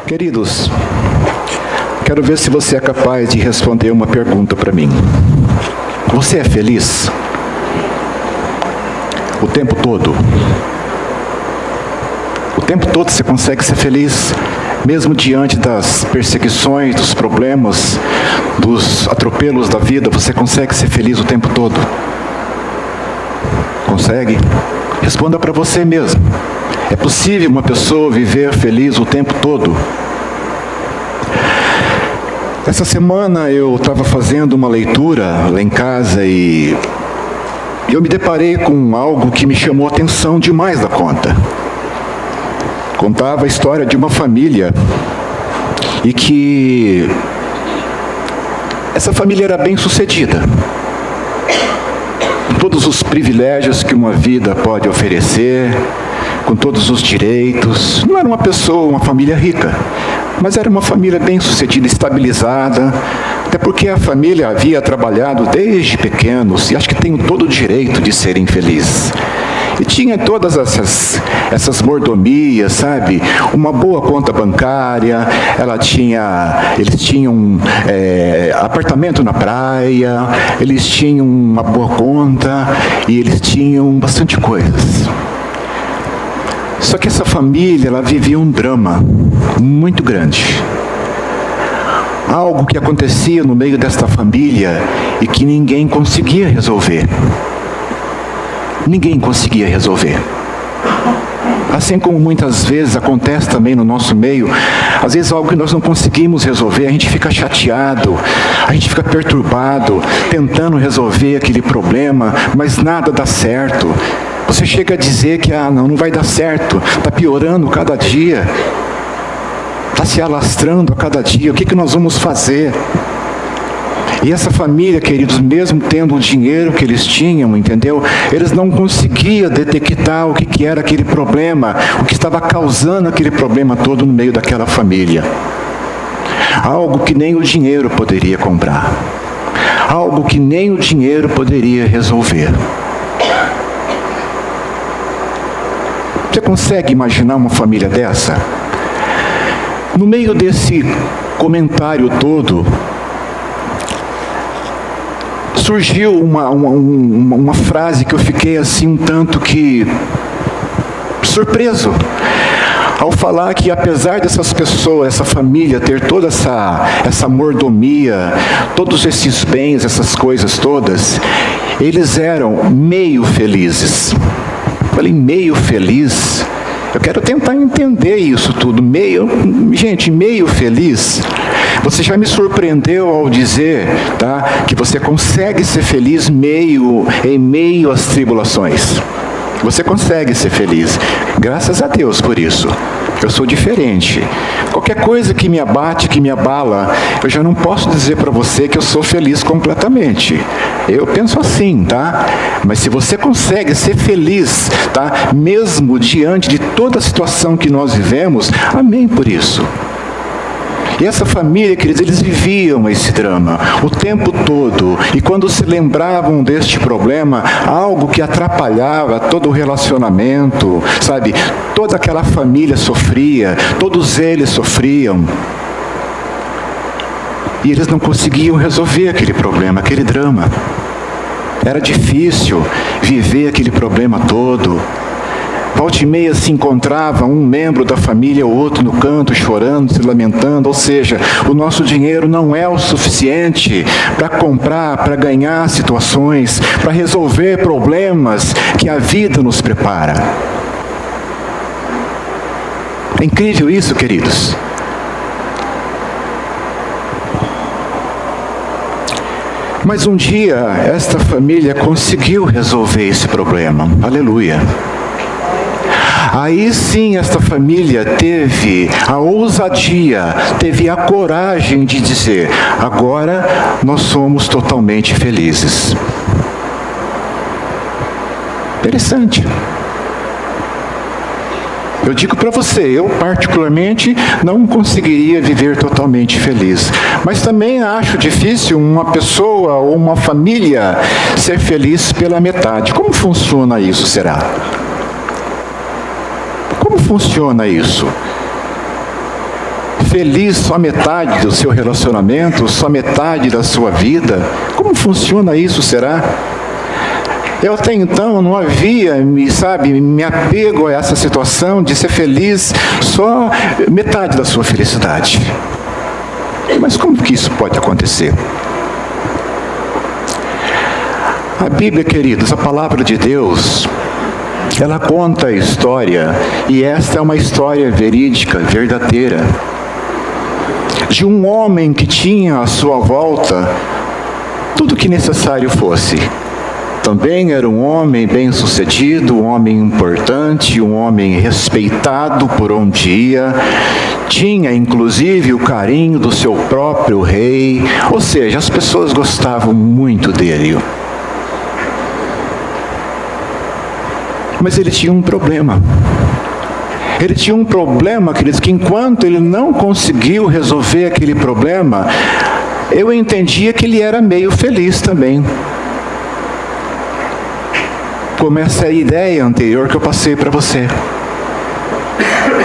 Queridos, quero ver se você é capaz de responder uma pergunta para mim. Você é feliz? O tempo todo? O tempo todo você consegue ser feliz, mesmo diante das perseguições, dos problemas, dos atropelos da vida, você consegue ser feliz o tempo todo? Consegue? Responda para você mesmo. É possível uma pessoa viver feliz o tempo todo? Essa semana eu estava fazendo uma leitura lá em casa e eu me deparei com algo que me chamou a atenção demais da conta. Contava a história de uma família e que essa família era bem sucedida. Com todos os privilégios que uma vida pode oferecer, com todos os direitos. Não era uma família rica, mas era uma família bem sucedida, estabilizada, até porque a família havia trabalhado desde pequenos e acho que tem todo o direito de serem felizes. E tinha todas essas mordomias, sabe? Uma boa conta bancária, eles tinham apartamento na praia, eles tinham uma boa conta e eles tinham bastante coisas. Só que essa família, ela vivia um drama muito grande. Algo que acontecia no meio desta família e que ninguém conseguia resolver. Ninguém conseguia resolver. Assim como muitas vezes acontece também no nosso meio, às vezes algo que nós não conseguimos resolver, a gente fica chateado, a gente fica perturbado, tentando resolver aquele problema, mas nada dá certo. Você chega a dizer que não vai dar certo, está piorando cada dia, está se alastrando a cada dia, o que nós vamos fazer? E essa família, queridos, mesmo tendo o dinheiro que eles tinham, entendeu? Eles não conseguiam detectar o que era aquele problema, o que estava causando aquele problema todo no meio daquela família. Algo que nem o dinheiro poderia comprar. Algo que nem o dinheiro poderia resolver. Você consegue imaginar uma família dessa? No meio desse comentário todo, surgiu uma frase que eu fiquei assim um tanto que surpreso, ao falar que apesar dessas pessoas, essa família ter toda essa mordomia, todos esses bens, essas coisas todas, eles eram meio felizes. Falei, meio feliz? Eu quero tentar entender isso tudo. Meio feliz? Você já me surpreendeu ao dizer, tá, que você consegue ser feliz em meio às tribulações. Você consegue ser feliz. Graças a Deus por isso. Eu sou diferente. Qualquer coisa que me abate, que me abala, eu já não posso dizer para você que eu sou feliz completamente. Eu penso assim, tá? Mas se você consegue ser feliz, tá? Mesmo diante de toda a situação que nós vivemos, amém por isso. E essa família, queridos, eles viviam esse drama o tempo todo. E quando se lembravam deste problema, algo que atrapalhava todo o relacionamento, sabe? Toda aquela família sofria, todos eles sofriam. E eles não conseguiam resolver aquele problema, aquele drama. Era difícil viver aquele problema todo. Volta e meia se encontrava um membro da família ou outro no canto, chorando, se lamentando. Ou seja, o nosso dinheiro não é o suficiente para comprar, para ganhar situações, para resolver problemas que a vida nos prepara. É incrível isso, queridos. Mas um dia, esta família conseguiu resolver esse problema. Aleluia. Aí sim esta família teve a ousadia, teve a coragem de dizer, agora nós somos totalmente felizes. Interessante. Eu digo para você, eu particularmente não conseguiria viver totalmente feliz. Mas também acho difícil uma pessoa ou uma família ser feliz pela metade. Como funciona isso, será? Como funciona isso? feliz só metade do seu relacionamento, só metade da sua vida? Como funciona isso, será? Eu até então não havia, me apego a essa situação de ser feliz só metade da sua felicidade. Mas como que isso pode acontecer? A Bíblia, queridos, a palavra de Deus, ela conta a história, e esta é uma história verídica, verdadeira, de um homem que tinha à sua volta tudo o que necessário fosse. Também era um homem bem-sucedido, um homem importante, um homem respeitado por onde ia, tinha inclusive o carinho do seu próprio rei, ou seja, as pessoas gostavam muito dele. Mas ele tinha um problema. Ele tinha um problema, queridos, que enquanto ele não conseguiu resolver aquele problema, eu entendia que ele era meio feliz também. Como essa ideia anterior que eu passei para você.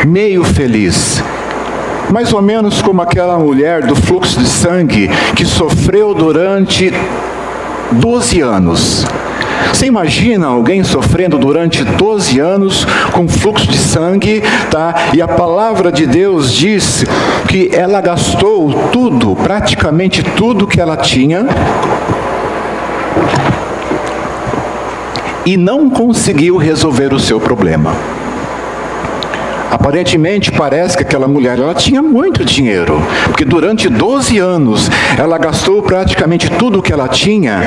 Meio feliz. Mais ou menos como aquela mulher do fluxo de sangue que sofreu durante 12 anos. Você imagina alguém sofrendo durante 12 anos com fluxo de sangue, tá? E a palavra de Deus diz que ela gastou tudo, praticamente tudo que ela tinha, e não conseguiu resolver o seu problema. Aparentemente parece que aquela mulher, ela tinha muito dinheiro, porque durante 12 anos ela gastou praticamente tudo que ela tinha,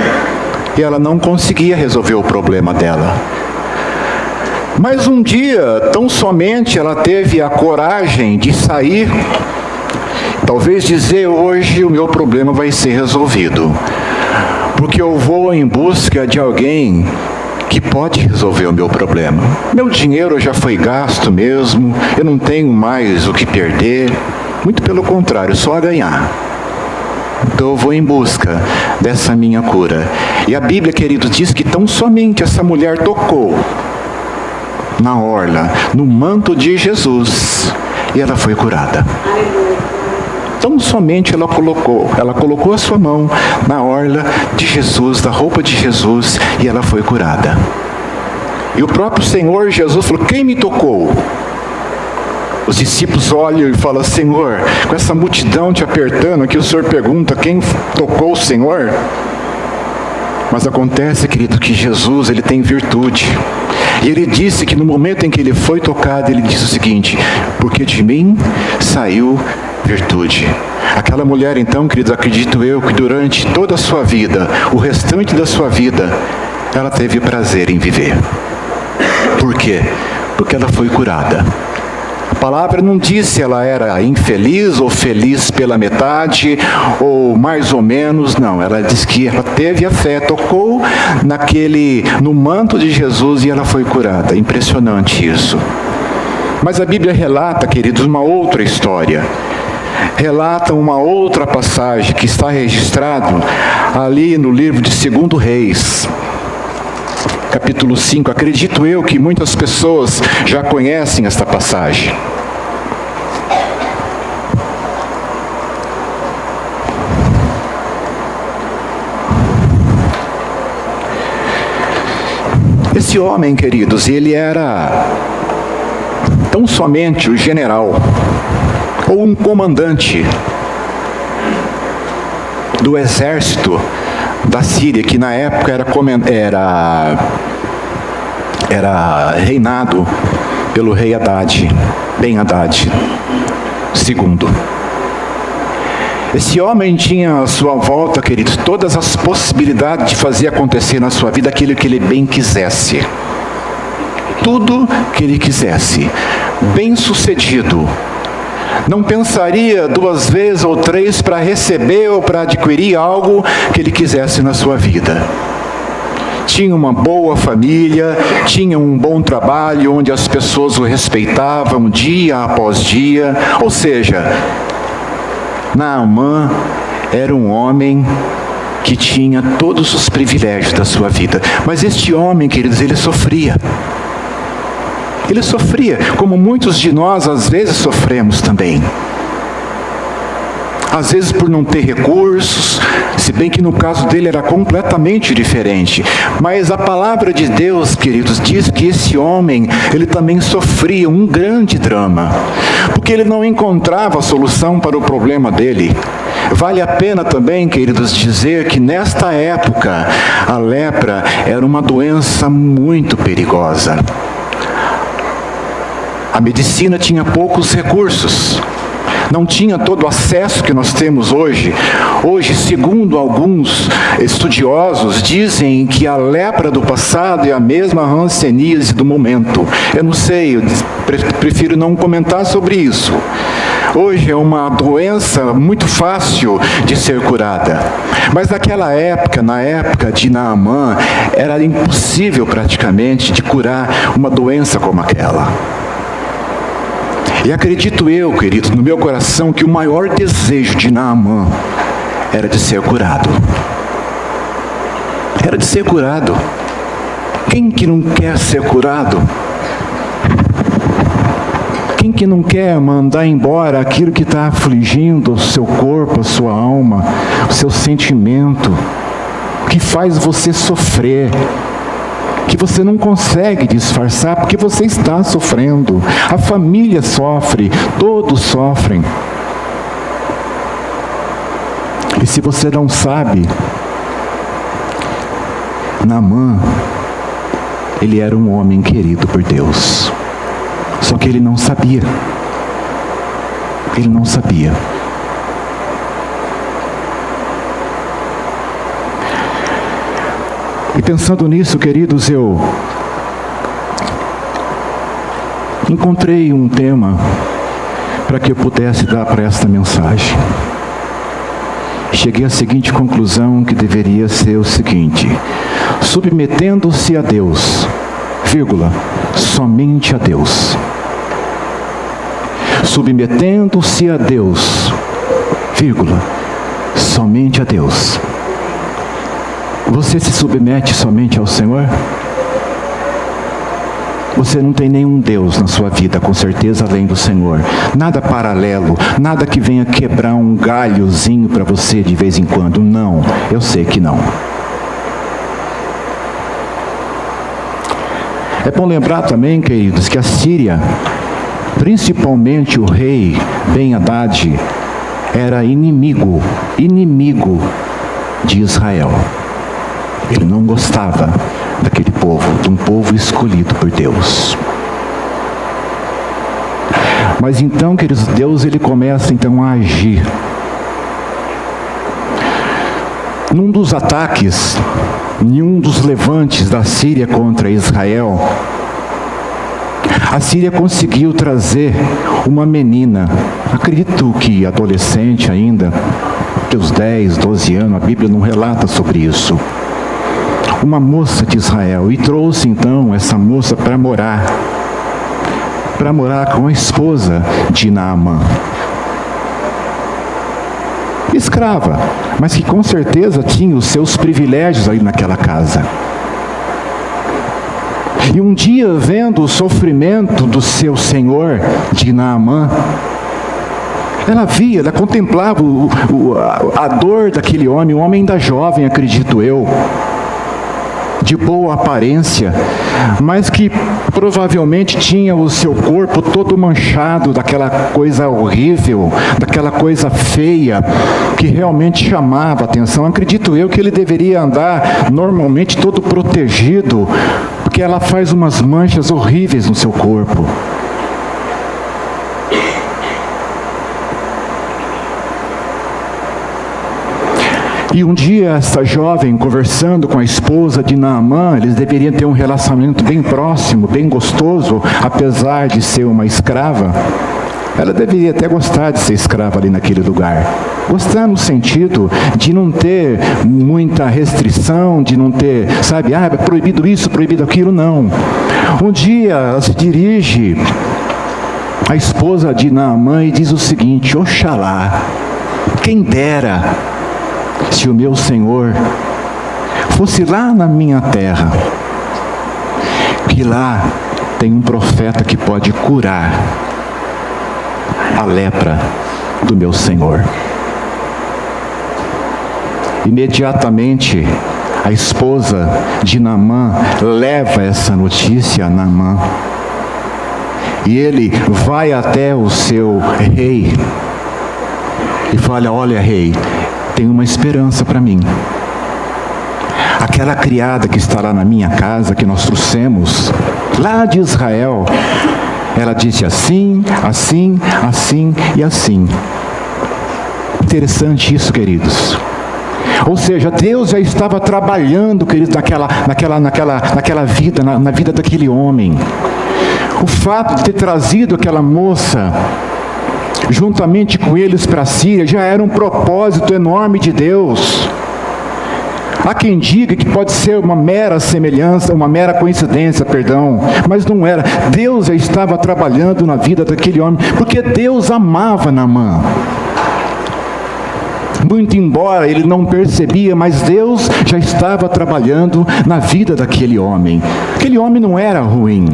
e ela não conseguia resolver o problema dela. Mas um dia, tão somente ela teve a coragem de sair, talvez dizer: hoje o meu problema vai ser resolvido, porque eu vou em busca de alguém que pode resolver o meu problema. Meu dinheiro já foi gasto mesmo, eu não tenho mais o que perder, muito pelo contrário, só a ganhar. Então eu vou em busca dessa minha cura. E a Bíblia, querido, diz que tão somente essa mulher tocou na orla, no manto de Jesus, e ela foi curada. Tão somente ela colocou a sua mão na orla de Jesus, da roupa de Jesus, e ela foi curada. E o próprio Senhor Jesus falou: quem me tocou? Os discípulos olham e falam: Senhor, com essa multidão te apertando aqui, o Senhor pergunta quem tocou o Senhor? Mas acontece, querido, que Jesus, ele tem virtude. E ele disse que no momento em que ele foi tocado, ele disse o seguinte: porque de mim saiu virtude. Aquela mulher, então, queridos, acredito eu que durante toda a sua vida, o restante da sua vida, ela teve prazer em viver. Por quê? Porque ela foi curada. A palavra não diz se ela era infeliz ou feliz pela metade, ou mais ou menos, não. Ela diz que ela teve a fé, tocou no manto de Jesus e ela foi curada. Impressionante isso. Mas a Bíblia relata, queridos, uma outra história. Relata uma outra passagem que está registrado ali no livro de 2 Reis. Capítulo 5, acredito eu que muitas pessoas já conhecem esta passagem. Esse homem, queridos, ele era tão somente o general, ou um comandante do exército da Síria, que na época era reinado pelo rei Haddad, Ben-Haddad II. Esse homem tinha à sua volta, queridos, todas as possibilidades de fazer acontecer na sua vida aquilo que ele bem quisesse. Tudo que ele quisesse. Bem-sucedido. Não pensaria 2 vezes ou 3 para receber ou para adquirir algo que ele quisesse na sua vida. Tinha uma boa família, tinha um bom trabalho onde as pessoas o respeitavam dia após dia. Ou seja, Naamã era um homem que tinha todos os privilégios da sua vida. Mas este homem, queridos, ele sofria. Ele sofria, como muitos de nós às vezes sofremos também. às vezes por não ter recursos, se bem que no caso dele era completamente diferente. Mas a palavra de Deus, queridos, diz que esse homem, ele também sofria um grande drama, porque ele não encontrava a solução para o problema dele. Vale a pena também, queridos, dizer que nesta época, a lepra era uma doença muito perigosa. A medicina tinha poucos recursos, não tinha todo o acesso que nós temos hoje. Hoje, segundo alguns estudiosos, dizem que a lepra do passado é a mesma hanseníase do momento. Eu não sei, eu prefiro não comentar sobre isso. Hoje é uma doença muito fácil de ser curada. Mas naquela época, na época de Naamã, era impossível praticamente de curar uma doença como aquela. E acredito eu, queridos, no meu coração, que o maior desejo de Naamã era de ser curado. Era de ser curado. Quem que não quer ser curado? Quem que não quer mandar embora aquilo que está afligindo o seu corpo, a sua alma, o seu sentimento, que faz você sofrer, que você não consegue disfarçar, porque você está sofrendo, a família sofre, todos sofrem. E se você não sabe, Naamã, ele era um homem querido por Deus. Só que ele não sabia. Ele não sabia. E pensando nisso, queridos, eu encontrei um tema para que eu pudesse dar para esta mensagem. Cheguei à seguinte conclusão, que deveria ser o seguinte: submetendo-se a Deus, vírgula, somente a Deus. Submetendo-se a Deus, vírgula, somente a Deus. Você se submete somente ao Senhor? Você não tem nenhum Deus na sua vida, com certeza, além do Senhor. Nada paralelo, nada que venha quebrar um galhozinho para você de vez em quando. Não, eu sei que não. É bom lembrar também, queridos, que a Síria, principalmente o rei Ben-Hadad, era inimigo de Israel. Ele não gostava daquele povo, de um povo escolhido por Deus. Mas então, queridos, Deus ele começa então a agir. Num dos ataques, nenhum dos levantes da Síria contra Israel, a Síria conseguiu trazer uma menina, acredito que adolescente ainda, seus 10, 12 anos, a Bíblia não relata sobre isso. Uma moça de Israel, e trouxe então essa moça para morar com a esposa de Naamã. Escrava, mas que com certeza tinha os seus privilégios ali naquela casa. E um dia, vendo o sofrimento do seu senhor, de Naamã, ela contemplava a dor daquele homem, um homem ainda jovem, acredito eu, de boa aparência, mas que provavelmente tinha o seu corpo todo manchado daquela coisa horrível, daquela coisa feia, que realmente chamava a atenção. Acredito eu que ele deveria andar normalmente todo protegido, porque ela faz umas manchas horríveis no seu corpo. E um dia, essa jovem, conversando com a esposa de Naamã, eles deveriam ter um relacionamento bem próximo, bem gostoso, apesar de ser uma escrava. Ela deveria até gostar de ser escrava ali naquele lugar. Gostar no sentido de não ter muita restrição, de não ter, sabe, é proibido isso, proibido aquilo, não. Um dia, ela se dirige à esposa de Naamã e diz o seguinte: Oxalá, quem dera, se o meu Senhor fosse lá na minha terra, que lá tem um profeta que pode curar a lepra do meu Senhor. Imediatamente, a esposa de Naamã leva essa notícia a Naamã. E ele vai até o seu rei e fala: olha, rei, tem uma esperança para mim. Aquela criada que está lá na minha casa, que nós trouxemos lá de Israel, ela disse assim, assim, assim e assim. Interessante isso, queridos. Ou seja, Deus já estava trabalhando, queridos, naquela vida, na vida daquele homem. O fato de ter trazido aquela moça juntamente com eles para a Síria já era um propósito enorme de Deus. Há quem diga que pode ser uma mera semelhança, uma mera coincidência, mas não era. Deus já estava trabalhando na vida daquele homem, porque Deus amava Naamã. Muito embora ele não percebia, mas Deus já estava trabalhando na vida daquele homem. Aquele homem não era ruim.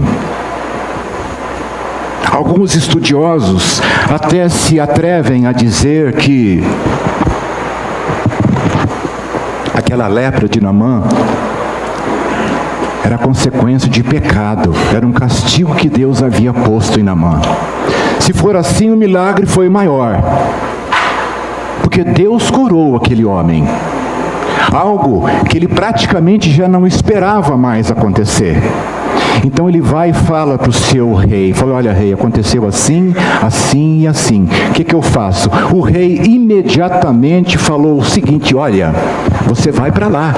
Alguns estudiosos até se atrevem a dizer que aquela lepra de Naamã era consequência de pecado, era um castigo que Deus havia posto em Naamã. Se for assim, o milagre foi maior, porque Deus curou aquele homem, algo que ele praticamente já não esperava mais acontecer. Então ele vai e fala para o seu rei, fala: olha, rei, aconteceu assim, assim e assim, o que eu faço? O rei imediatamente falou o seguinte: olha, você vai para lá,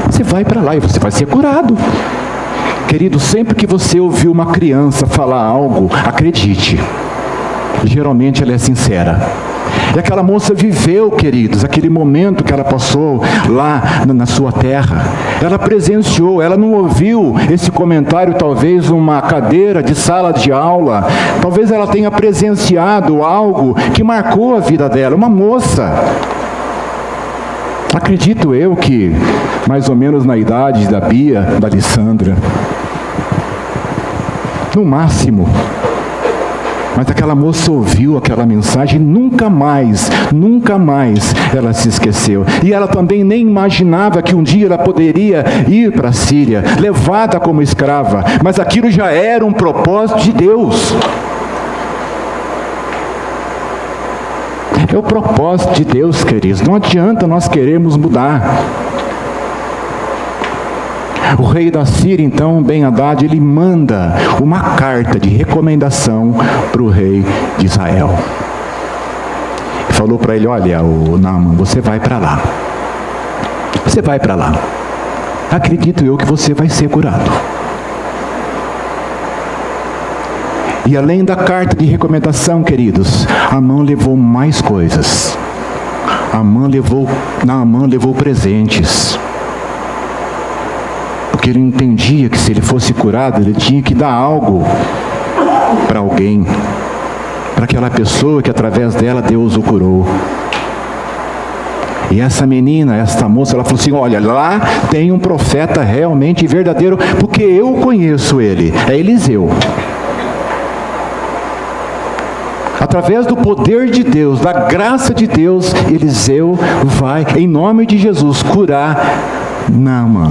você vai para lá e você vai ser curado. Querido, sempre que você ouvir uma criança falar algo, acredite, geralmente ela é sincera. E aquela moça viveu, queridos, aquele momento que ela passou lá na sua terra. Ela presenciou, ela não ouviu esse comentário talvez numa cadeira de sala de aula. Talvez ela tenha presenciado algo que marcou a vida dela, uma moça. Acredito eu que mais ou menos na idade da Bia, da Alessandra. No máximo. Mas aquela moça ouviu aquela mensagem e nunca mais ela se esqueceu. E ela também nem imaginava que um dia ela poderia ir para a Síria, levada como escrava. Mas aquilo já era um propósito de Deus. É o propósito de Deus, queridos. Não adianta nós queremos mudar. O rei da Síria, então, Ben-Hadad, ele manda uma carta de recomendação para o rei de Israel. E falou para ele: olha, Naamã, você vai para lá. Você vai para lá. Acredito eu que você vai ser curado. E além da carta de recomendação, queridos, Naamã levou mais coisas. Naamã levou presentes. Porque ele entendia que se ele fosse curado, ele tinha que dar algo para alguém, para aquela pessoa que através dela Deus o curou. E essa menina, esta moça, ela falou assim: olha, lá tem um profeta realmente verdadeiro, porque eu conheço ele, é Eliseu. Através do poder de Deus, da graça de Deus, Eliseu vai, em nome de Jesus, curar Naamã.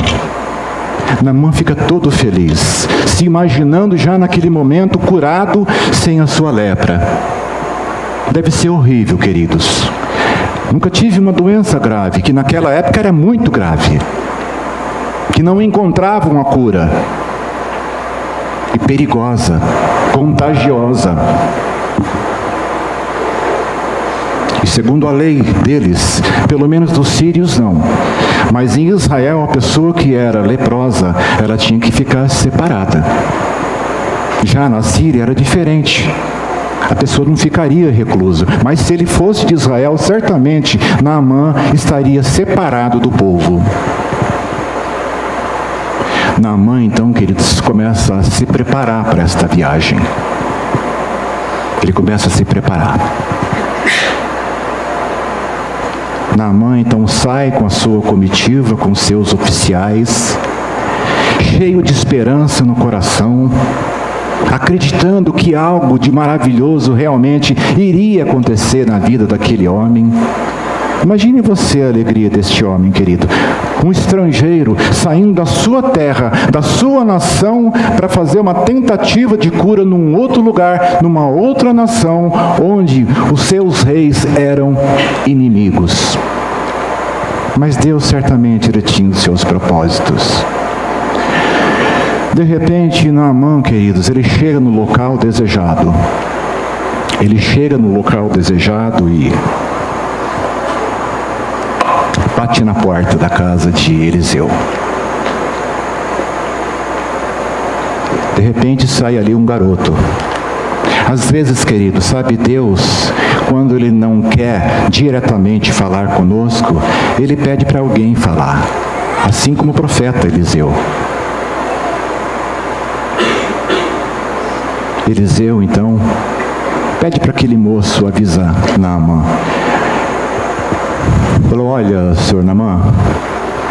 Naamã fica todo feliz, se imaginando já naquele momento curado sem a sua lepra. Deve ser horrível, queridos. Nunca tive uma doença grave, que naquela época era muito grave, que não encontravam a cura, e perigosa, contagiosa. E segundo a lei deles, pelo menos dos sírios não, mas em Israel a pessoa que era leprosa, ela tinha que ficar separada. Já na Síria era diferente, a pessoa não ficaria reclusa, mas se ele fosse de Israel, certamente Naamã estaria separado do povo. Naamã, então, queridos, começa a se preparar para esta viagem. Ele começa a se preparar. Naamã então sai com a sua comitiva, com seus oficiais, cheio de esperança no coração, acreditando que algo de maravilhoso realmente iria acontecer na vida daquele homem. Imagine você a alegria deste homem, querido. Um estrangeiro saindo da sua terra, da sua nação, para fazer uma tentativa de cura num outro lugar, numa outra nação, onde os seus reis eram inimigos. Mas Deus certamente ele tinha os seus propósitos. De repente, Naamã, queridos, ele chega no local desejado. Ele chega no local desejado e bate na porta da casa de Eliseu. De repente sai ali um garoto. Às vezes, querido, sabe, Deus, quando Ele não quer diretamente falar conosco, Ele pede para alguém falar. Assim como o profeta Eliseu. Eliseu, então, pede para aquele moço avisar Naamã. Falou: olha, senhor Naamã,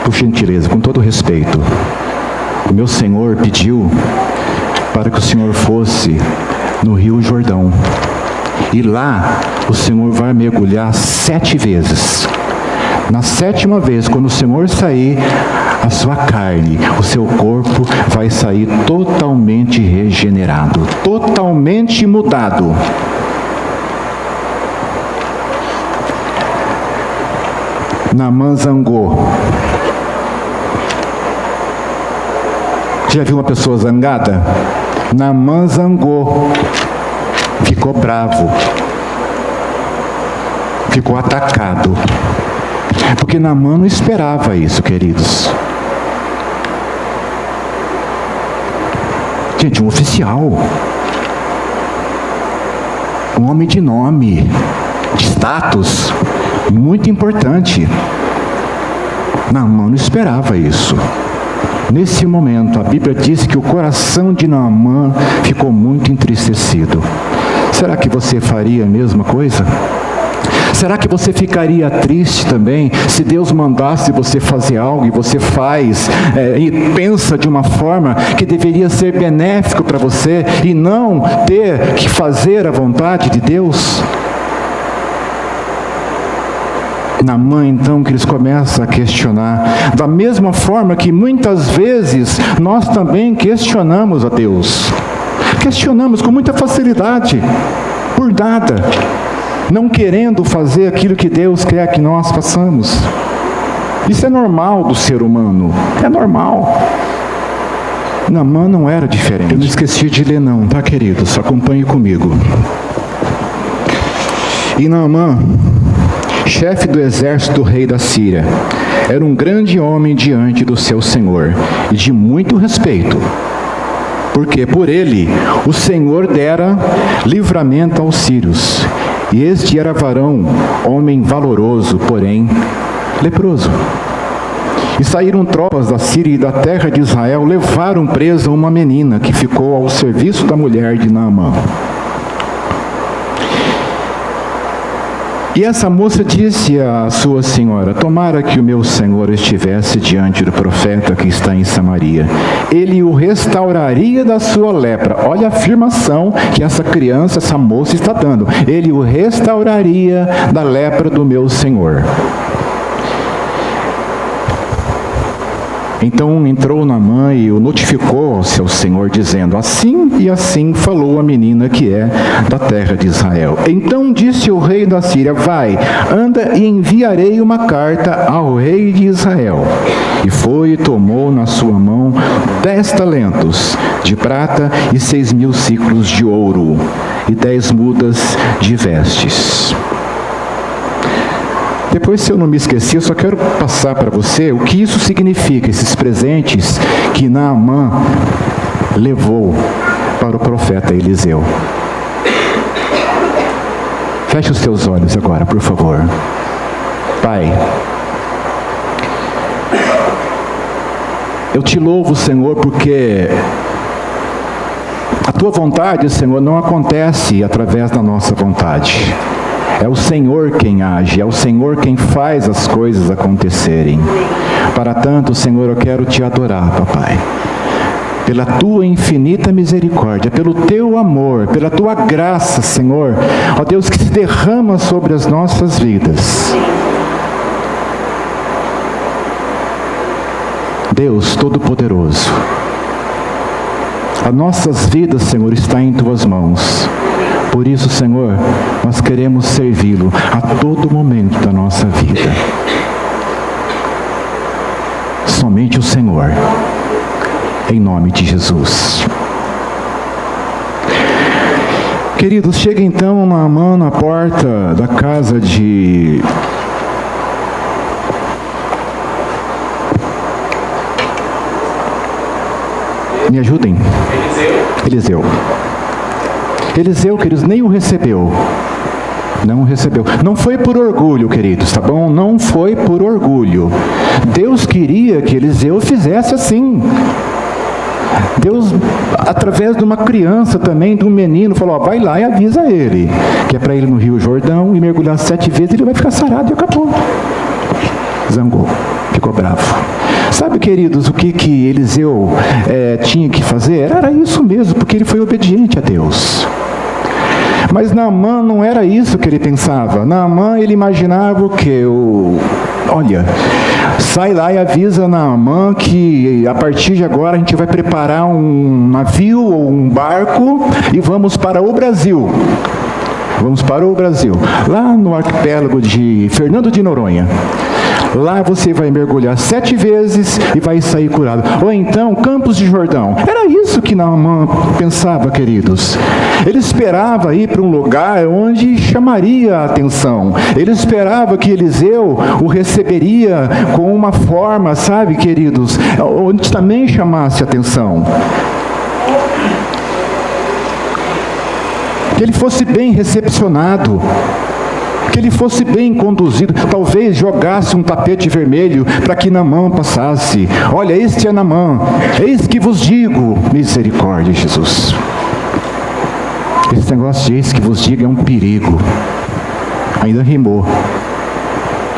por gentileza, com todo respeito, o meu senhor pediu para que o senhor fosse no Rio Jordão. E lá o senhor vai mergulhar 7 vezes. Na 7ª vez, quando o senhor sair, a sua carne, o seu corpo vai sair totalmente regenerado, totalmente mudado. Naamã zangou. Já viu uma pessoa zangada? Naamã zangou. Ficou bravo. Ficou atacado. Porque Naamã não esperava isso, queridos. Gente, um oficial. Um homem de nome, de status, muito importante. Naamã não esperava isso. Nesse momento, a Bíblia diz que o coração de Naamã ficou muito entristecido. Será que você faria a mesma coisa? Será que você ficaria triste também se Deus mandasse você fazer algo e você faz e pensa de uma forma que deveria ser benéfico para você e não ter que fazer a vontade de Deus? Naamã, então, que eles começam a questionar, da mesma forma que muitas vezes nós também questionamos a Deus. Questionamos com muita facilidade, por nada, não querendo fazer aquilo que Deus quer que nós façamos. Isso é normal do ser humano, é normal. Naamã não era diferente. Eu não esqueci de ler não, tá, queridos? Acompanhe comigo. E Naamã, chefe do exército do rei da Síria, era um grande homem diante do seu senhor, e de muito respeito, porque por ele o Senhor dera livramento aos sírios, e este era varão, homem valoroso, porém leproso. E saíram tropas da Síria e da terra de Israel, levaram presa uma menina que ficou ao serviço da mulher de Naamã. E essa moça disse à sua senhora: tomara que o meu senhor estivesse diante do profeta que está em Samaria. Ele o restauraria da sua lepra. Olha a afirmação que essa criança, essa moça está dando. Ele o restauraria da lepra do meu senhor. Então entrou Naamã e o notificou ao seu senhor, dizendo: assim e assim falou a menina que é da terra de Israel. Então disse o rei da Síria: vai, anda e enviarei uma carta ao rei de Israel. E foi e tomou na sua mão 10 talentos de prata e 6.000 ciclos de ouro e 10 mudas de vestes. Depois, se eu não me esqueci, eu só quero passar para você o que isso significa, esses presentes que Naamã levou para o profeta Eliseu. Feche os teus olhos agora, por favor. Pai, eu te louvo, Senhor, porque a tua vontade, Senhor, não acontece através da nossa vontade. É o Senhor quem age, é o Senhor quem faz as coisas acontecerem. Para tanto, Senhor, eu quero te adorar, papai. Pela tua infinita misericórdia, pelo teu amor, pela tua graça, Senhor, ó Deus, que se derrama sobre as nossas vidas. Deus Todo-Poderoso, as nossas vidas, Senhor, está em Tuas mãos. Por isso, Senhor, nós queremos servi-lo a todo momento da nossa vida. Somente o Senhor, em nome de Jesus. Queridos, chega então Naamã na porta da casa de me ajudem. Eliseu, queridos, nem o recebeu. Não o recebeu. Não foi por orgulho, queridos, tá bom? Não foi por orgulho. Deus queria que Eliseu fizesse assim. Deus, através de uma criança também, de um menino, falou, vai lá e avisa ele, que é para ele no Rio Jordão e mergulhar 7 vezes, ele vai ficar sarado e acabou. Zangou, ficou bravo. Sabe, queridos, o que Eliseu tinha que fazer? Era isso mesmo, porque ele foi obediente a Deus. Mas Naamã não era isso que ele pensava. Naamã, ele imaginava o quê? Olha, sai lá e avisa Naamã que a partir de agora a gente vai preparar um navio ou um barco e vamos para o Brasil. Vamos para o Brasil. Lá no arquipélago de Fernando de Noronha. Lá você vai mergulhar 7 vezes e vai sair curado. Ou então, Campos de Jordão. Era isso que Naamã pensava, queridos. Ele esperava ir para um lugar onde chamaria a atenção. Ele esperava que Eliseu o receberia com uma forma, sabe, queridos, onde também chamasse a atenção. Que ele fosse bem recepcionado. Que ele fosse bem conduzido, talvez jogasse um tapete vermelho para que Naamã passasse. Olha, este é Naamã, eis que vos digo, misericórdia, Jesus. Esse negócio de eis que vos digo é um perigo. Ainda rimou.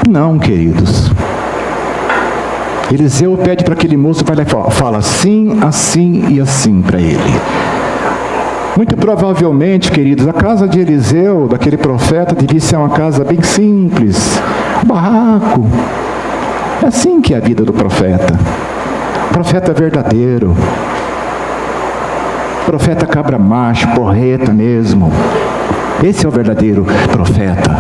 Não, queridos. Eliseu pede para aquele moço, vai lá e fala assim, assim e assim para ele. Muito provavelmente, queridos, a casa de Eliseu, daquele profeta, devia ser uma casa bem simples, um barraco. É assim que é a vida do profeta. Profeta verdadeiro. Profeta cabra macho, porreta mesmo. Esse é o verdadeiro profeta.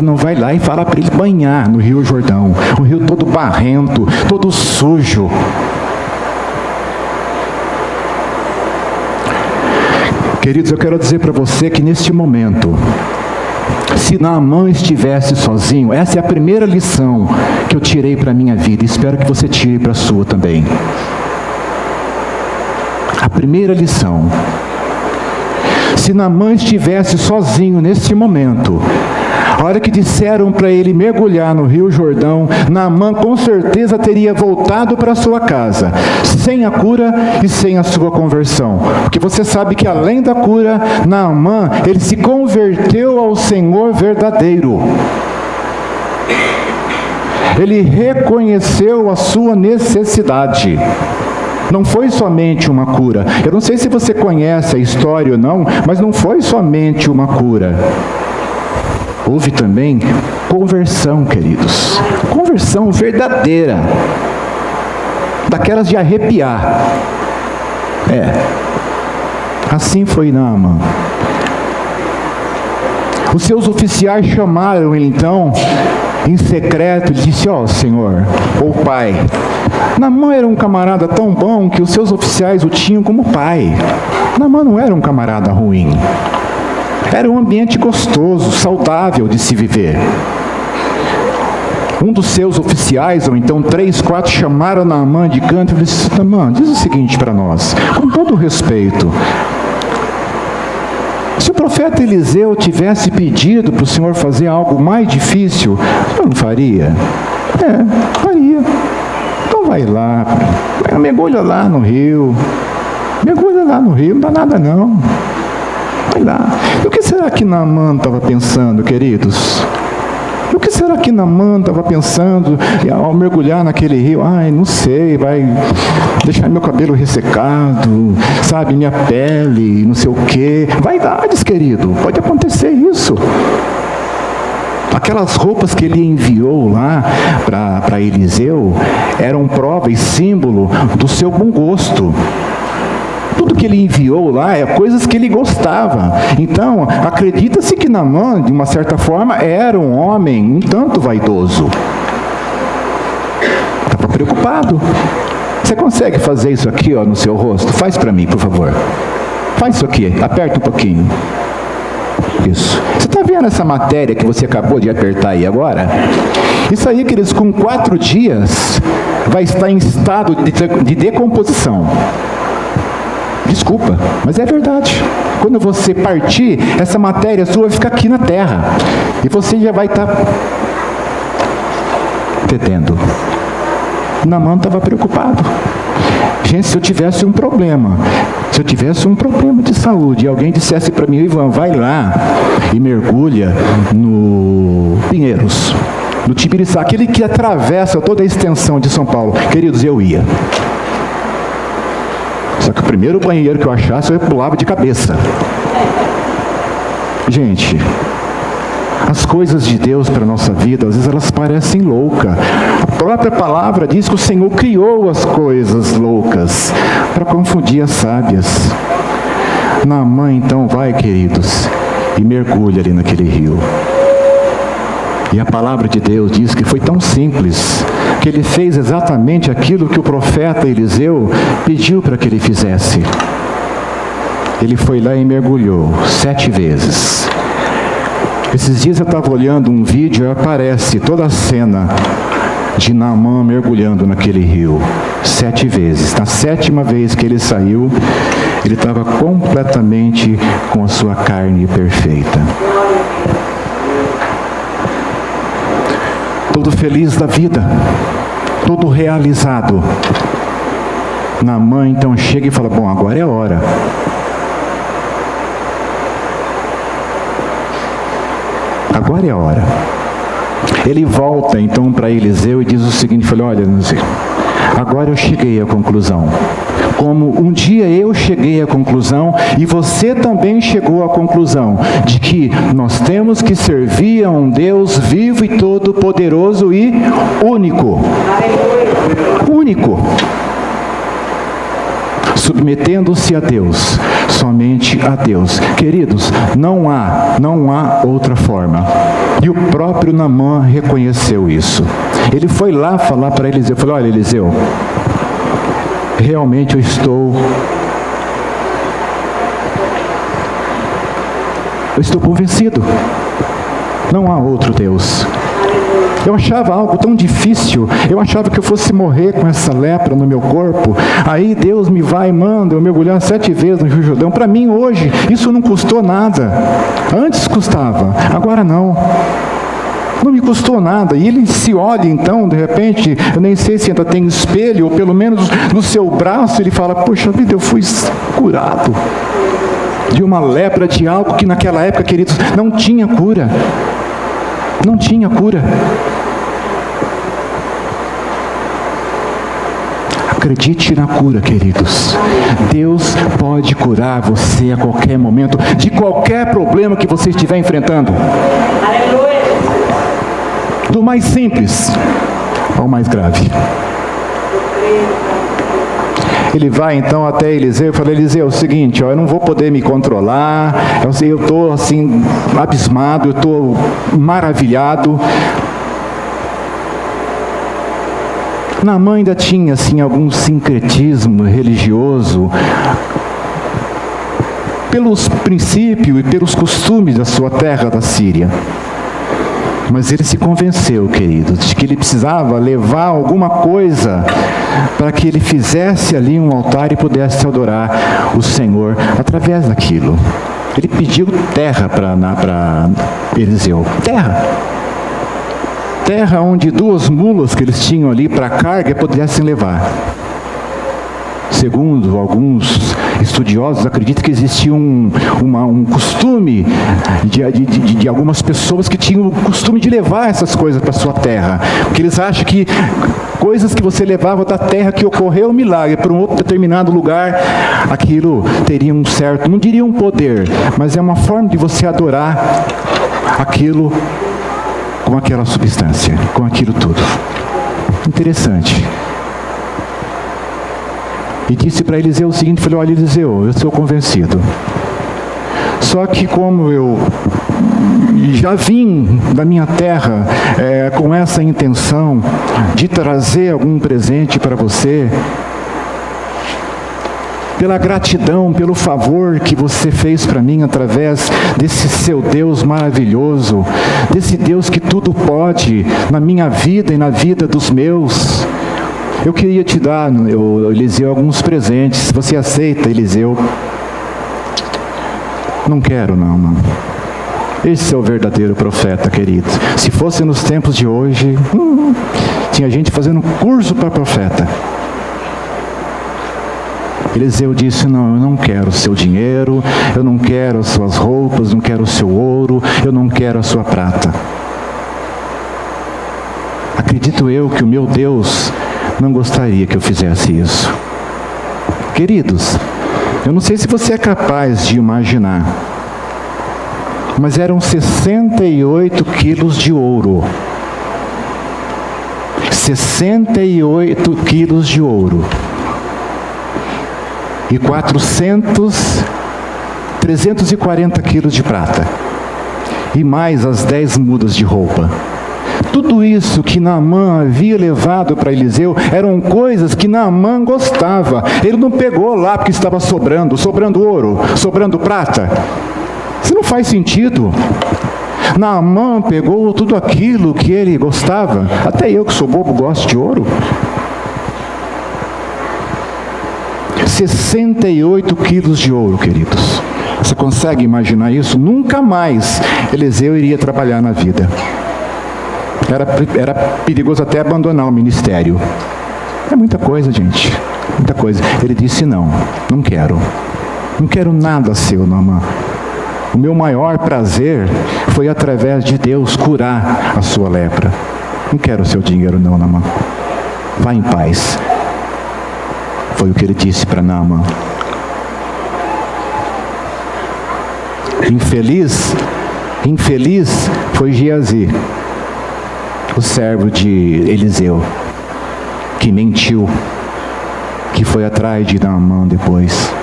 Não vai lá e fala para ele banhar no Rio Jordão. Um rio todo barrento, todo sujo. Queridos, eu quero dizer para você que neste momento, se Naamã estivesse sozinho, essa é a primeira lição que eu tirei para a minha vida, espero que você tire para a sua também. A primeira lição, se Naamã estivesse sozinho neste momento, a hora que disseram para ele mergulhar no Rio Jordão, Naamã com certeza teria voltado para sua casa, sem a cura e sem a sua conversão. Porque você sabe que além da cura, Naamã, ele se converteu ao Senhor verdadeiro. Ele reconheceu a sua necessidade. Não foi somente uma cura. Eu não sei se você conhece a história ou não, mas não foi somente uma cura. Houve também conversão, queridos. Conversão verdadeira. Daquelas de arrepiar. Assim foi Naamã. Os seus oficiais chamaram ele então, em secreto, e disse, Senhor, ou pai. Naamã era um camarada tão bom que os seus oficiais o tinham como pai. Naamã não era um camarada ruim. Era um ambiente gostoso, saudável de se viver. Um dos seus oficiais, ou então 3, 4, chamaram Naamã de canto e disse, Naamã, diz o seguinte para nós, com todo respeito. Se o profeta Eliseu tivesse pedido para o Senhor fazer algo mais difícil, eu não faria? Faria. Então vai lá, mergulha lá no rio. Mergulha lá no rio, não dá nada não. Vai lá. E o que será que Naamã estava pensando, queridos? O que será que Naamã estava pensando ao mergulhar naquele rio? Não sei, vai deixar meu cabelo ressecado, sabe, minha pele, não sei o quê. Vaidades, querido, pode acontecer isso. Aquelas roupas que ele enviou lá para Eliseu eram prova e símbolo do seu bom gosto. Tudo que ele enviou lá é coisas que ele gostava. Então, acredita-se que Naamã, de uma certa forma, era um homem um tanto vaidoso. Estava preocupado. Você consegue fazer isso aqui, ó, no seu rosto? Faz para mim, por favor. Faz isso aqui, aperta um pouquinho. Isso. Você está vendo essa matéria que você acabou de apertar aí agora? Isso aí, queridos, com 4 dias, vai estar em estado de decomposição. Desculpa, mas é verdade. Quando você partir, essa matéria sua vai ficar aqui na terra. E você já vai estar fedendo. Naamã estava preocupado. Gente, se eu tivesse um problema de saúde, e alguém dissesse para mim, Ivan, vai lá e mergulha no Pinheiros, no Tibiriçá, aquele que atravessa toda a extensão de São Paulo, queridos, eu ia. Só que o primeiro banheiro que eu achasse, eu pulava de cabeça. Gente, as coisas de Deus para a nossa vida, às vezes elas parecem loucas. A própria palavra diz que o Senhor criou as coisas loucas para confundir as sábias. Naamã, então, vai, queridos, e mergulha ali naquele rio. E a palavra de Deus diz que foi tão simples, que ele fez exatamente aquilo que o profeta Eliseu pediu para que ele fizesse. Ele foi lá e mergulhou 7 vezes. Esses dias eu estava olhando um vídeo e aparece toda a cena de Naamã mergulhando naquele rio 7 vezes. Na 7ª vez que ele saiu, ele estava completamente com a sua carne perfeita. Todo feliz da vida, todo realizado. Naamã então chega e fala, bom, agora é a hora. Agora é a hora. Ele volta então para Eliseu e diz o seguinte, falou, olha, agora eu cheguei à conclusão. Como um dia eu cheguei à conclusão e você também chegou à conclusão de que nós temos que servir a um Deus vivo e todo-poderoso e único. Único. Submetendo-se a Deus, somente a Deus. Queridos, não há outra forma. E o próprio Naamã reconheceu isso. Ele foi lá falar para Eliseu, falou, olha Eliseu, realmente eu estou convencido. Não há outro Deus. Eu achava algo tão difícil, eu achava que eu fosse morrer com essa lepra no meu corpo, aí Deus me vai e manda eu mergulhar 7 vezes no Rio Jordão. Para mim hoje, isso não custou nada. Antes custava, agora não. Não me custou nada. E ele se olha então, de repente, eu nem sei se ainda tem espelho, ou pelo menos no seu braço, ele fala, poxa vida, eu fui curado de uma lepra, de algo que naquela época, queridos, não tinha cura. Não tinha cura. Acredite na cura, queridos. Deus pode curar você a qualquer momento, de qualquer problema que você estiver enfrentando. Aleluia. Do mais simples ao mais grave. Ele vai então até Eliseu e fala, Eliseu, é o seguinte, ó, eu não vou poder me controlar, eu estou assim, abismado, eu estou maravilhado. Naamã ainda tinha assim, algum sincretismo religioso, pelos princípios e pelos costumes da sua terra da Síria. Mas ele se convenceu, queridos, de que ele precisava levar alguma coisa para que ele fizesse ali um altar e pudesse adorar o Senhor através daquilo. Ele pediu terra para Eliseu. Terra onde 2 mulas que eles tinham ali para carga pudessem levar. Segundo alguns estudiosos, acreditam que existia um costume de algumas pessoas que tinham o costume de levar essas coisas para a sua terra. Porque eles acham que coisas que você levava da terra que ocorreu um milagre para um outro determinado lugar, aquilo teria um certo, não diria um poder, mas é uma forma de você adorar aquilo com aquela substância, com aquilo tudo. Interessante. E disse para Eliseu o seguinte, falei, olha Eliseu, eu sou convencido. Só que como eu já vim da minha terra com essa intenção de trazer algum presente para você, pela gratidão, pelo favor que você fez para mim através desse seu Deus maravilhoso, desse Deus que tudo pode na minha vida e na vida dos meus, eu queria te dar, Eliseu, alguns presentes. Você aceita, Eliseu? Não quero não, mano. Esse é o verdadeiro profeta, querido. Se fosse nos tempos de hoje, tinha gente fazendo curso para profeta. Eliseu disse, não, eu não quero o seu dinheiro, eu não quero as suas roupas, não quero o seu ouro, eu não quero a sua prata. Acredito eu que o meu Deus não gostaria que eu fizesse isso. Queridos, eu não sei se você é capaz de imaginar, mas eram 68 quilos de ouro. 68 quilos de ouro. E 340 quilos de prata. E mais as 10 mudas de roupa. Tudo isso que Naamã havia levado para Eliseu eram coisas que Naamã gostava. Ele não pegou lá porque estava sobrando ouro, sobrando prata. Isso não faz sentido. Naamã pegou tudo aquilo que ele gostava. Até eu que sou bobo gosto de ouro. 68 quilos de ouro, queridos. Você consegue imaginar isso? Nunca mais Eliseu iria trabalhar na vida. Era perigoso até abandonar o ministério. É muita coisa, gente. Muita coisa. Ele disse, não quero. Não quero nada seu, Naamã. O meu maior prazer foi através de Deus curar a sua lepra. Não quero o seu dinheiro não, Naamã. Vá em paz. Foi o que ele disse para Naamã. Infeliz foi Geazi, o servo de Eliseu, que mentiu, que foi atrás de Naamã depois.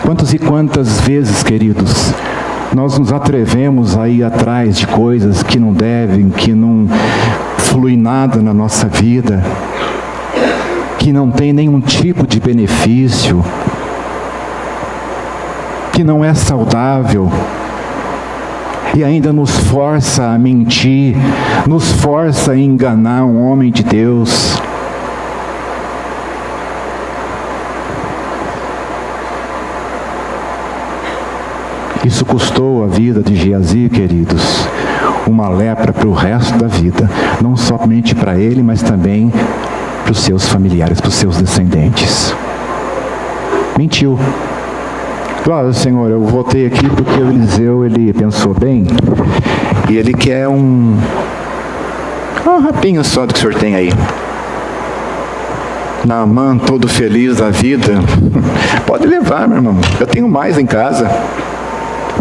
Quantas e quantas vezes, queridos, nós nos atrevemos a ir atrás de coisas que não devem, que não flui nada na nossa vida, que não tem nenhum tipo de benefício, que não é saudável, e ainda nos força a mentir, nos força a enganar um homem de Deus. Isso custou a vida de Geazi, queridos, uma lepra para o resto da vida, não somente para ele, mas também para os seus familiares, para os seus descendentes. Mentiu. Claro, Senhor, eu voltei aqui porque o Eliseu, ele pensou bem, e ele quer um rapinho só do que o senhor tem aí. Naamã, todo feliz da vida, pode levar, meu irmão, eu tenho mais em casa,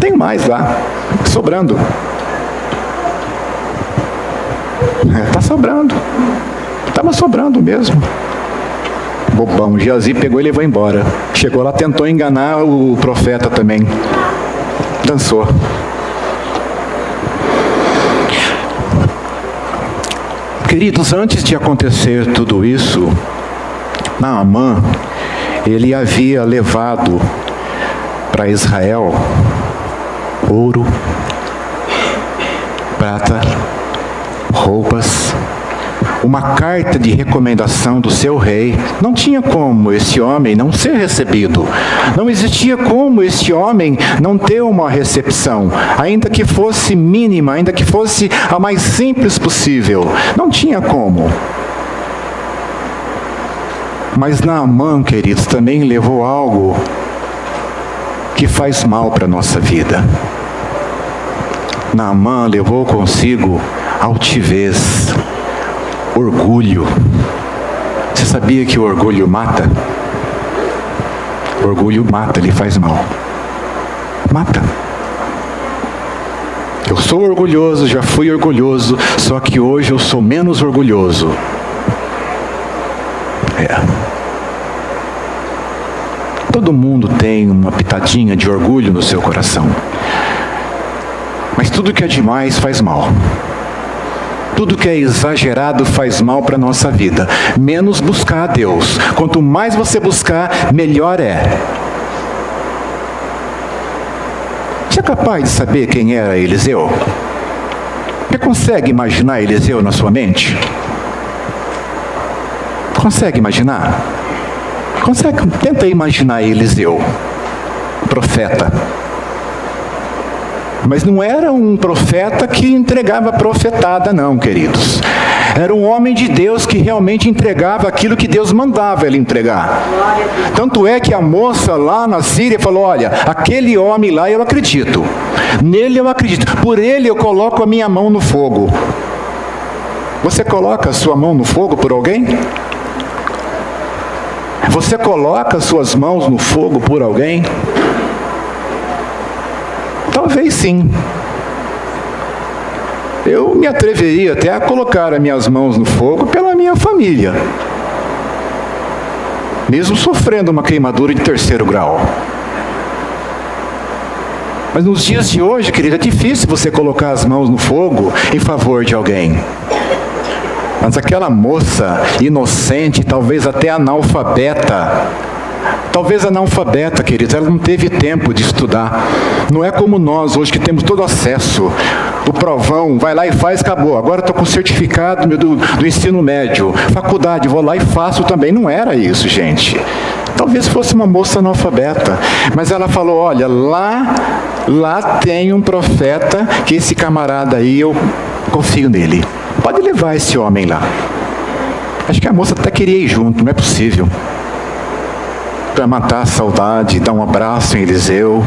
tenho mais lá, sobrando. Está sobrando, estava sobrando mesmo. Bobão, Geazi pegou e levou embora. Chegou lá, tentou enganar o profeta também. Dançou. Queridos, antes de acontecer tudo isso, Naamã, ele havia levado para Israel ouro, prata, roupas, uma carta de recomendação do seu rei. Não tinha como esse homem não ser recebido. Não existia como esse homem não ter uma recepção, ainda que fosse mínima, ainda que fosse a mais simples possível. Não tinha como. Mas Naamã, queridos, também levou algo que faz mal para a nossa vida. Naamã levou consigo altivez, orgulho. Você sabia que o orgulho mata? O orgulho mata, ele faz mal. Mata. Eu sou orgulhoso, já fui orgulhoso, só que hoje eu sou menos orgulhoso. Todo mundo tem uma pitadinha de orgulho no seu coração. Mas tudo que é demais faz mal. Tudo que é exagerado faz mal para a nossa vida. Menos buscar a Deus. Quanto mais você buscar, melhor é. Você é capaz de saber quem era Eliseu? Você consegue imaginar Eliseu na sua mente? Consegue imaginar? Consegue? Tenta imaginar Eliseu, profeta. Mas não era um profeta que entregava profetada, não, queridos. Era um homem de Deus que realmente entregava aquilo que Deus mandava ele entregar. Tanto é que a moça lá na Síria falou, olha, aquele homem lá eu acredito. Nele eu acredito. Por ele eu coloco a minha mão no fogo. Você coloca a sua mão no fogo por alguém? Você coloca as suas mãos no fogo por alguém? Talvez sim. Eu me atreveria até a colocar as minhas mãos no fogo pela minha família. Mesmo sofrendo uma queimadura de 3º grau. Mas nos dias de hoje, querido, é difícil você colocar as mãos no fogo em favor de alguém. Mas aquela moça inocente, talvez até analfabeta, queridos, ela não teve tempo de estudar. Não é como nós hoje que temos todo acesso. O provão, vai lá e faz, acabou. Agora estou com o certificado do ensino médio. Faculdade, vou lá e faço também. Não era isso, gente. Talvez fosse uma moça analfabeta. Mas ela falou, olha, lá tem um profeta, que esse camarada aí, eu confio nele. Pode levar esse homem lá. Acho que a moça até queria ir junto, não é possível. Para matar a saudade, dar um abraço em Eliseu.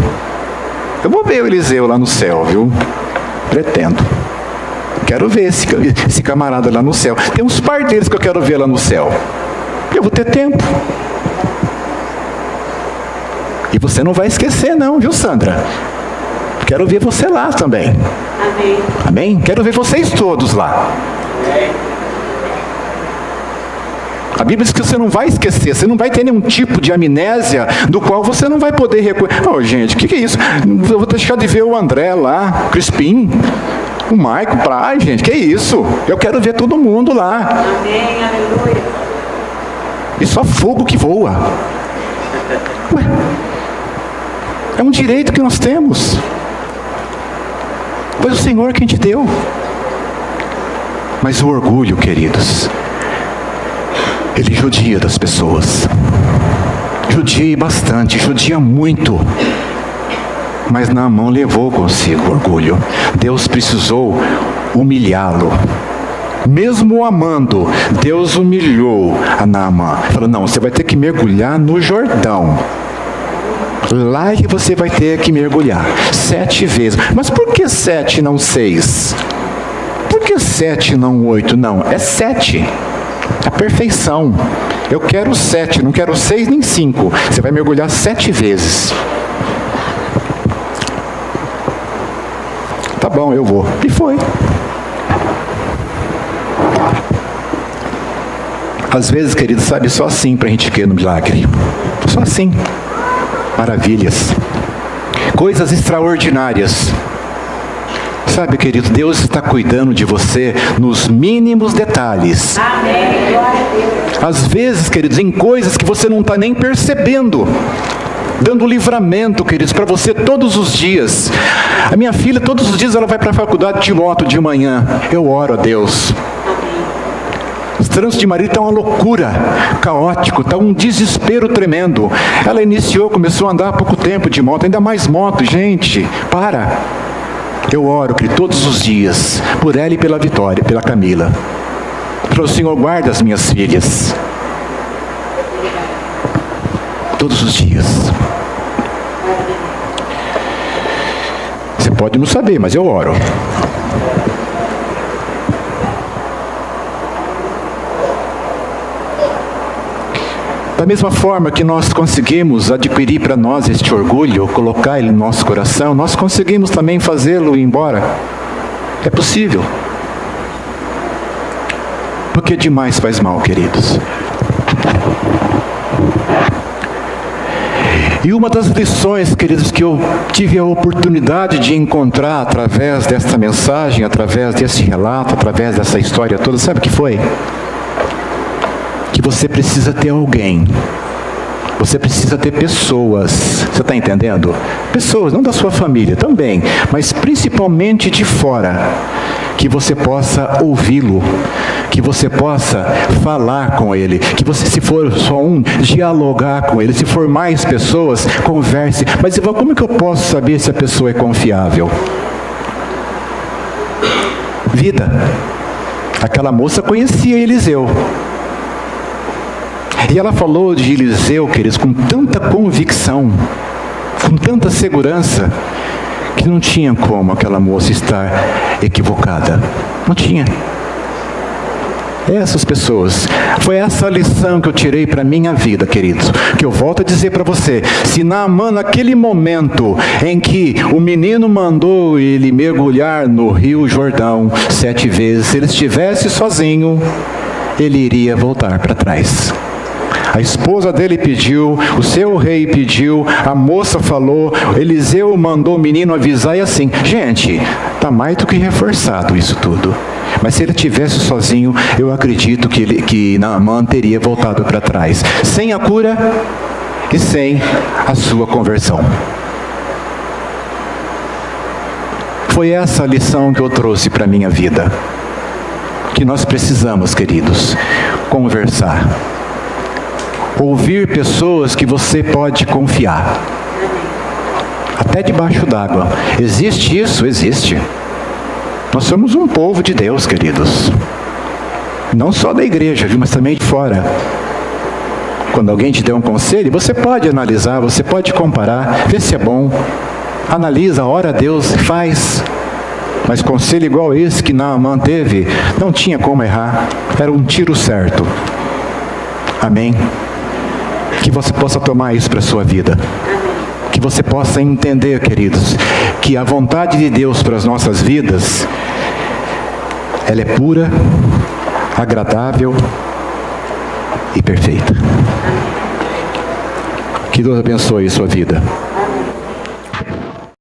Eu vou ver o Eliseu lá no céu, viu? Pretendo. Quero ver esse camarada lá no céu. Tem uns par deles que eu quero ver lá no céu. Eu vou ter tempo. E você não vai esquecer não, viu, Sandra? Quero ver você lá também. Amém. Amém? Quero ver vocês todos lá. Amém. A Bíblia diz que você não vai esquecer, você não vai ter nenhum tipo de amnésia do qual você não vai poder reconhecer. Oh, gente, o que é isso? Eu vou deixar de ver o André lá, o Crispim, o Maico, ai, gente, que é isso? Eu quero ver todo mundo lá. Amém, aleluia. E só fogo que voa. Ué, é um direito que nós temos. Foi o Senhor quem te deu. Mas o orgulho, queridos, ele judia das pessoas. Judia bastante, judia muito. Mas Naamã levou consigo o orgulho. Deus precisou humilhá-lo. Mesmo o amando, Deus humilhou a Naamã. Falou, não, você vai ter que mergulhar no Jordão. Lá é que você vai ter que mergulhar 7 vezes. Mas por que 7 não 6? Por que 7 não 8? Não, é 7. A perfeição. Eu quero 7, não quero 6 nem 5. Você vai mergulhar 7 vezes. Tá bom, eu vou. E foi. Às vezes, querido, sabe, só assim para a gente crer no milagre. Só assim. Maravilhas. Coisas extraordinárias. Sabe, querido, Deus está cuidando de você nos mínimos detalhes. Amém. Glória a Deus. Às vezes, queridos, em coisas que você não está nem percebendo. Dando livramento, queridos, para você todos os dias. A minha filha, todos os dias, ela vai para a faculdade de moto de manhã. Eu oro a Deus. Os trânsitos de Maria estão uma loucura, caótico, está um desespero tremendo. Ela começou a andar há pouco tempo de moto, ainda mais moto, gente, para. Eu oro, que todos os dias, por ela e pela Vitória, pela Camila. Para o Senhor, guarda as minhas filhas. Todos os dias. Você pode não saber, mas eu oro. Da mesma forma que nós conseguimos adquirir para nós este orgulho, colocar ele no nosso coração, nós conseguimos também fazê-lo ir embora. É possível. Porque demais faz mal, queridos. E uma das lições, queridos, que eu tive a oportunidade de encontrar através desta mensagem, através desse relato, através dessa história toda, sabe o que foi? Que você precisa ter alguém. Você precisa ter pessoas, você está entendendo? Pessoas, não da sua família, também, mas principalmente de fora, que você possa ouvi-lo, que você possa falar com ele, que você, se for só um, dialogar com ele, se for mais pessoas, converse. Mas como que eu posso saber se a pessoa é confiável? Vida. Aquela moça conhecia Eliseu. E ela falou de Eliseu, queridos, com tanta convicção, com tanta segurança, que não tinha como aquela moça estar equivocada. Não tinha. Essas pessoas, foi essa lição que eu tirei para a minha vida, queridos, que eu volto a dizer para você. Se Naamã, naquele momento em que o menino mandou ele mergulhar no rio Jordão 7 vezes, se ele estivesse sozinho, ele iria voltar para trás. A esposa dele pediu, o seu rei pediu, a moça falou, Eliseu mandou o menino avisar, e assim, gente, está mais do que reforçado isso tudo. Mas se ele estivesse sozinho, eu acredito que Naamã teria voltado para trás, sem a cura e sem a sua conversão. Foi essa a lição que eu trouxe para a minha vida. Que nós precisamos, queridos, conversar. Ouvir pessoas que você pode confiar. Até debaixo d'água. Existe isso? Existe. Nós somos um povo de Deus, queridos. Não só da igreja, mas também de fora. Quando alguém te der um conselho, você pode analisar, você pode comparar, ver se é bom. Analisa, ora a Deus, faz. Mas conselho igual esse que Naamã teve, não tinha como errar. Era um tiro certo. Amém? Que você possa tomar isso para a sua vida. Que você possa entender, queridos, que a vontade de Deus para as nossas vidas, ela é pura, agradável e perfeita. Que Deus abençoe a sua vida.